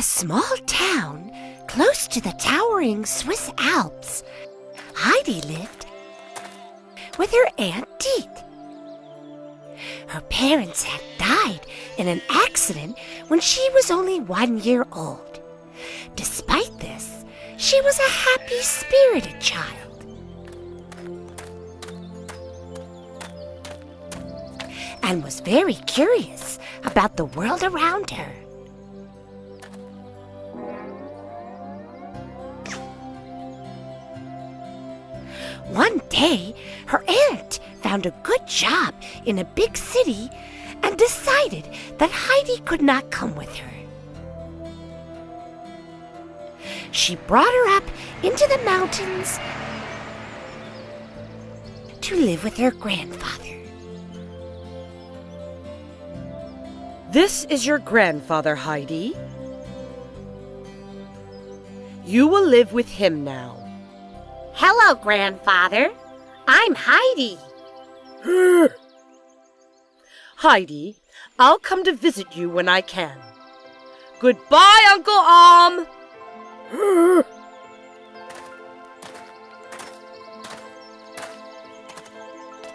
a small town close to the towering Swiss Alps, Heidi lived with her Aunt Dete. Her parents had died in an accident when she was only 1 year old. Despite this, she was a happy-spirited child. And was very curious about the world around her. One day, her aunt found a good job in a big city and decided that Heidi could not come with her. She brought her up into the mountains to live with her grandfather. This is your grandfather, Heidi. You will live with him now. Hello, Grandfather. I'm Heidi. Heidi, I'll come to visit you when I can. Goodbye, Uncle Om.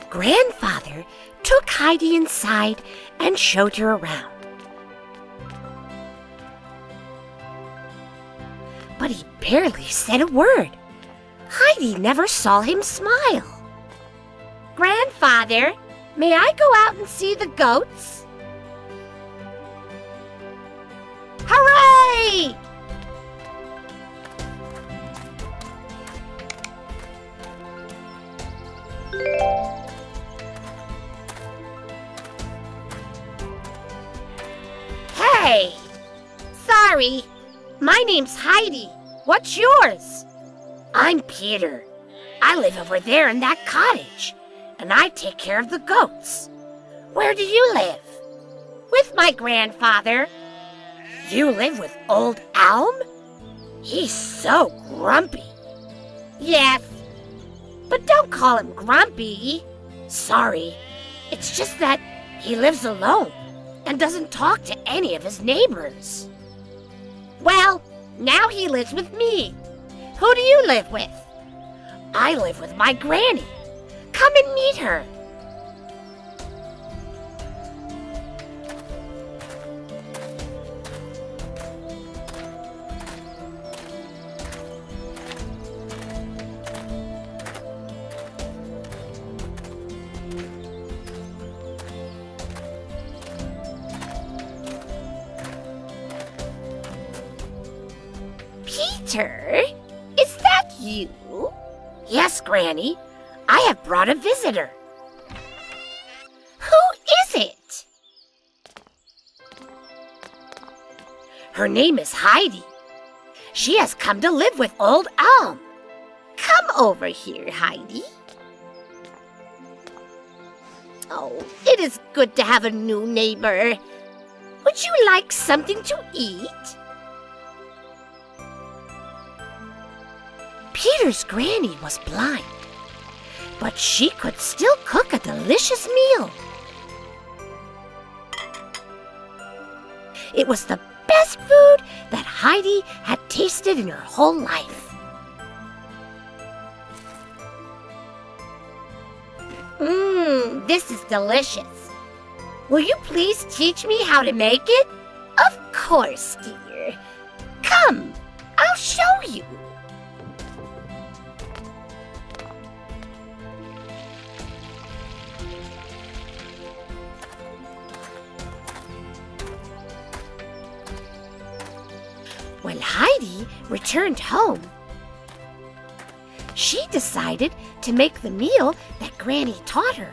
Grandfather took Heidi inside and showed her around. But he barely said a word. Heidi never saw him smile. Grandfather, may I go out and see the goats? Hooray! Hey! Sorry, my name's Heidi. What's yours? I'm Peter. I live over there in that cottage, and I take care of the goats. Where do you live? With my grandfather. You live with Old Elm? He's so grumpy. Yes, but don't call him grumpy. Sorry, it's just that he lives alone and doesn't talk to any of his neighbors. Well, now he lives with me. Who do you live with? I live with my granny. Come and meet her. Peter? Is that you? Yes, Granny. I have brought a visitor. Who is it? Her name is Heidi. She has come to live with Old Elm. Come over here, Heidi. Oh, it is good to have a new neighbor. Would you like something to eat? Peter's granny was blind, but she could still cook a delicious meal. It was the best food that Heidi had tasted in her whole life. This is delicious. Will you please teach me how to make it? Of course, dear. Come, I'll show you. When Heidi returned home, she decided to make the meal that Granny taught her.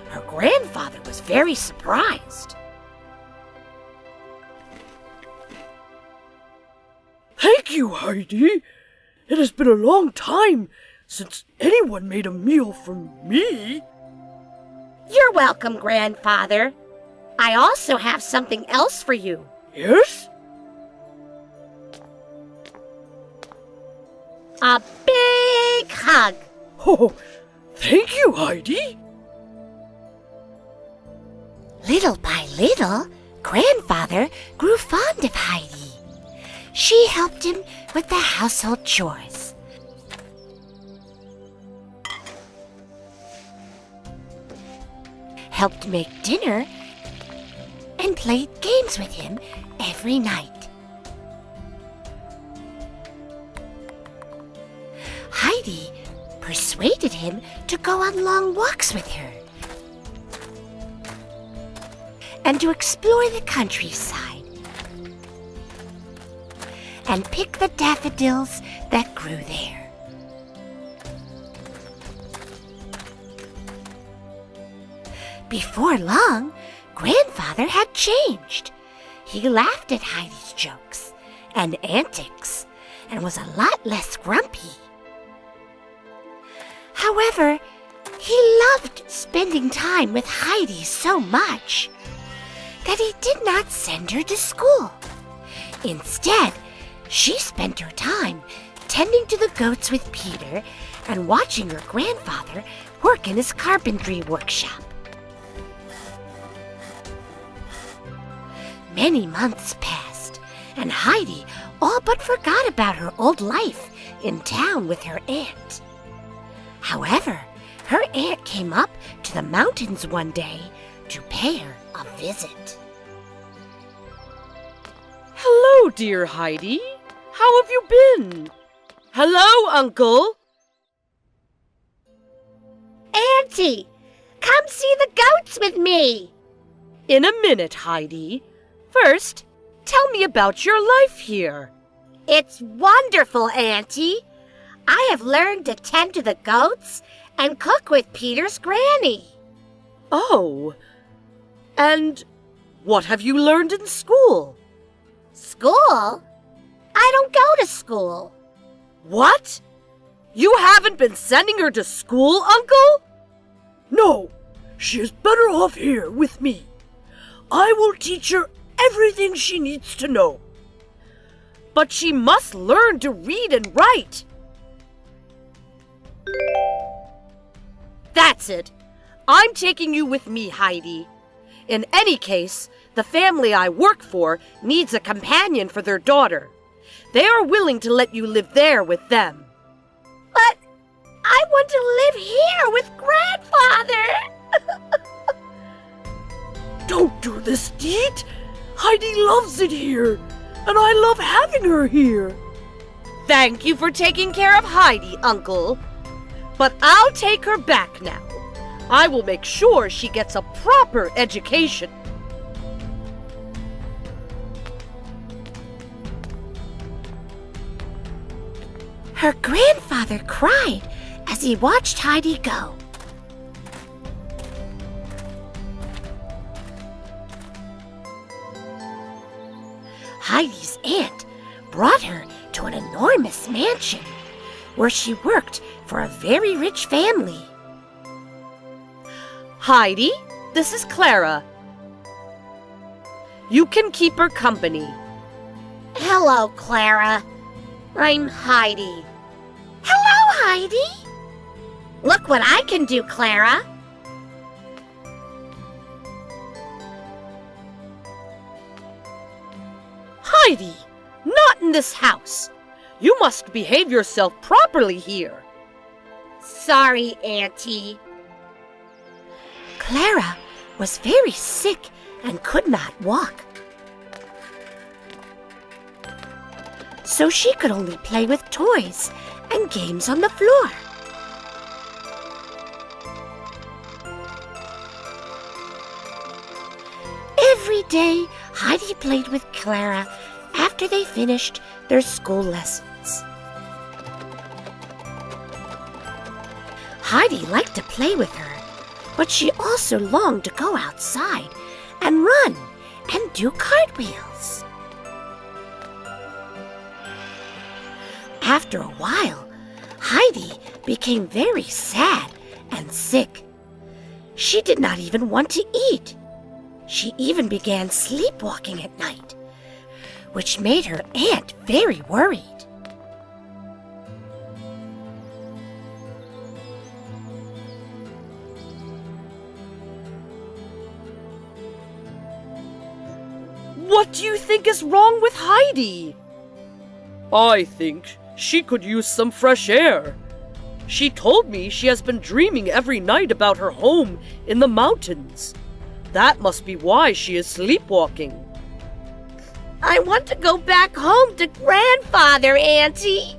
Her grandfather was very surprised. Thank you, Heidi. It has been a long time since anyone made a meal for me. You're welcome, Grandfather. I also have something else for you. Yes? A big hug. Oh, thank you, Heidi. Little by little, Grandfather grew fond of Heidi. She helped him with the household chores. Helped make dinner and played games with him every night. Heidi persuaded him to go on long walks with her and to explore the countryside and pick the daffodils that grew there. Before long, Grandfather had changed. He laughed at Heidi's jokes and antics and was a lot less grumpy. However, he loved spending time with Heidi so much that he did not send her to school. Instead, she spent her time tending to the goats with Peter and watching her grandfather work in his carpentry workshop. Many months passed, and Heidi all but forgot about her old life in town with her aunt. However, her aunt came up to the mountains one day to pay her a visit. Hello, dear Heidi. How have you been? Hello, Uncle. Auntie, come see the goats with me. In a minute, Heidi. First, tell me about your life here. It's wonderful, Auntie. I have learned to tend to the goats and cook with Peter's granny. Oh, and what have you learned in school? School? I don't go to school. What? You haven't been sending her to school, Uncle? No, she is better off here with me. I will teach her everything she needs to know. But she must learn to read and write. That's it. I'm taking you with me, Heidi. In any case, the family I work for needs a companion for their daughter. They are willing to let you live there with them. But I want to live here with Grandfather. Don't do this, deed. Heidi loves it here, and I love having her here. Thank you for taking care of Heidi, Uncle. But I'll take her back now. I will make sure she gets a proper education. Her grandfather cried as he watched Heidi go. Heidi's aunt brought her to an enormous mansion where she worked for a very rich family. Heidi, this is Clara. You can keep her company. Hello, Clara. I'm Heidi. Hello, Heidi. Look what I can do, Clara. Heidi, not in this house. You must behave yourself properly here. Sorry, Auntie. Clara was very sick and could not walk. So she could only play with toys and games on the floor. Every day, Heidi played with Clara after they finished their school lessons. Heidi liked to play with her, but she also longed to go outside and run and do cartwheels. After a while, Heidi became very sad and sick. She did not even want to eat. She even began sleepwalking at night, which made her aunt very worried. What do you think is wrong with Heidi? I think she could use some fresh air. She told me she has been dreaming every night about her home in the mountains. That must be why she is sleepwalking. I want to go back home to Grandfather, Auntie.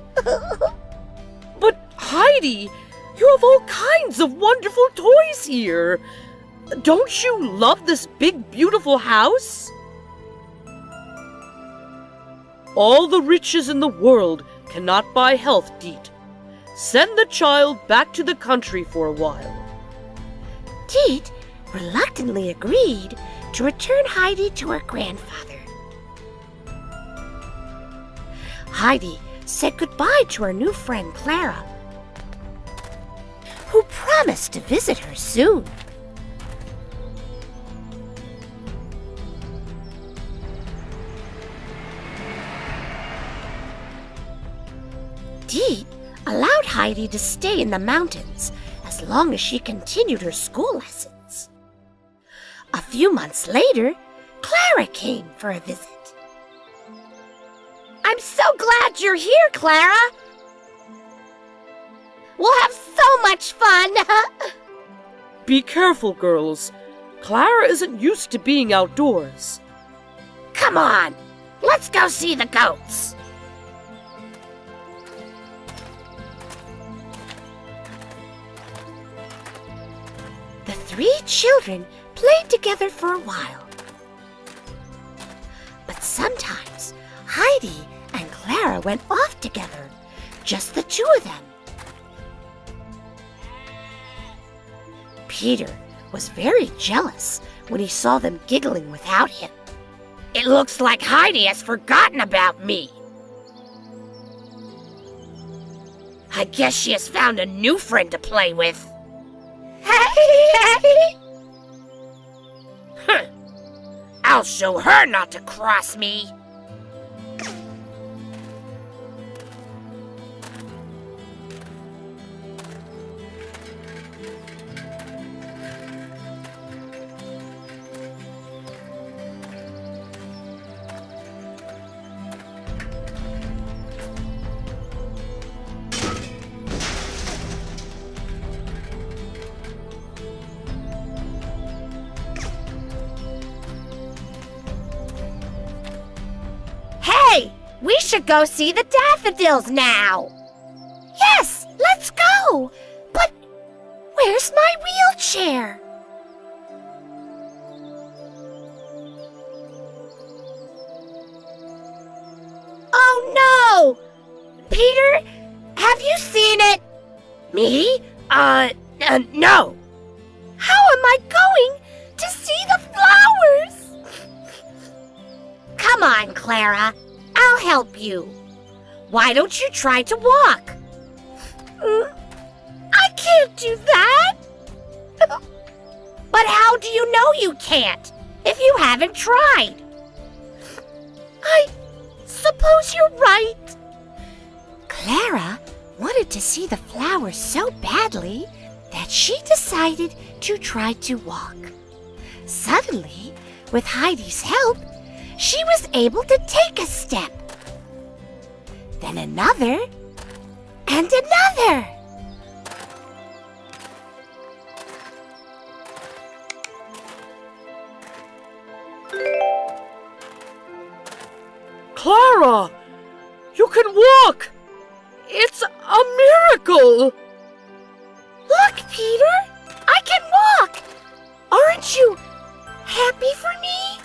But Heidi, you have all kinds of wonderful toys here. Don't you love this big, beautiful house? All the riches in the world cannot buy health, Deet. Send the child back to the country for a while. Deet reluctantly agreed to return Heidi to her grandfather. Heidi said goodbye to her new friend Clara, who promised to visit her soon. Deet allowed Heidi to stay in the mountains as long as she continued her school lessons. A few months later, Clara came for a visit. I'm so glad you're here, Clara. We'll have so much fun. Be careful, girls. Clara isn't used to being outdoors. Come on, let's go see the goats. The three children played together for a while. But sometimes Heidi and Clara went off together, just the two of them. Peter was very jealous when he saw them giggling without him. It looks like Heidi has forgotten about me. I guess she has found a new friend to play with. Huh. I'll show her not to cross me. Hey, we should go see the daffodils now. Yes, let's go. But where's my wheelchair? Oh no! Peter, have you seen it? Me? No. How am I going to see the flowers? Come on, Clara. I'll help you. Why don't you try to walk? I can't do that. But how do you know you can't if you haven't tried? I suppose you're right. Clara wanted to see the flowers so badly that she decided to try to walk. Suddenly, with Heidi's help, she was able to take a step. Then another, and another. Clara! You can walk! It's a miracle! Look, Peter! I can walk! Aren't you happy for me?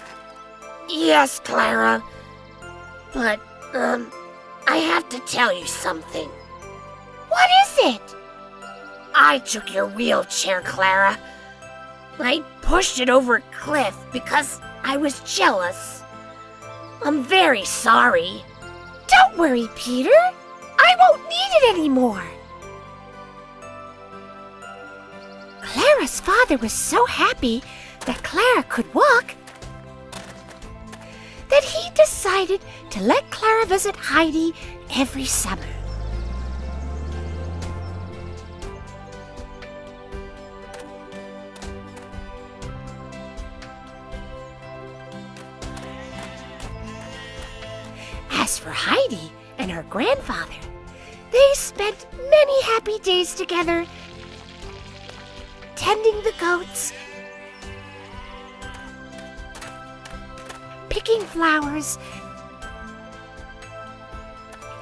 Yes, Clara. But, I have to tell you something. What is it? I took your wheelchair, Clara. I pushed it over a cliff because I was jealous. I'm very sorry. Don't worry, Peter. I won't need it anymore. Clara's father was so happy that Clara could walk that he decided to let Clara visit Heidi every summer. As for Heidi and her grandfather, they spent many happy days together, tending the goats, picking flowers,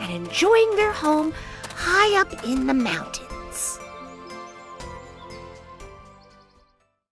and enjoying their home high up in the mountains.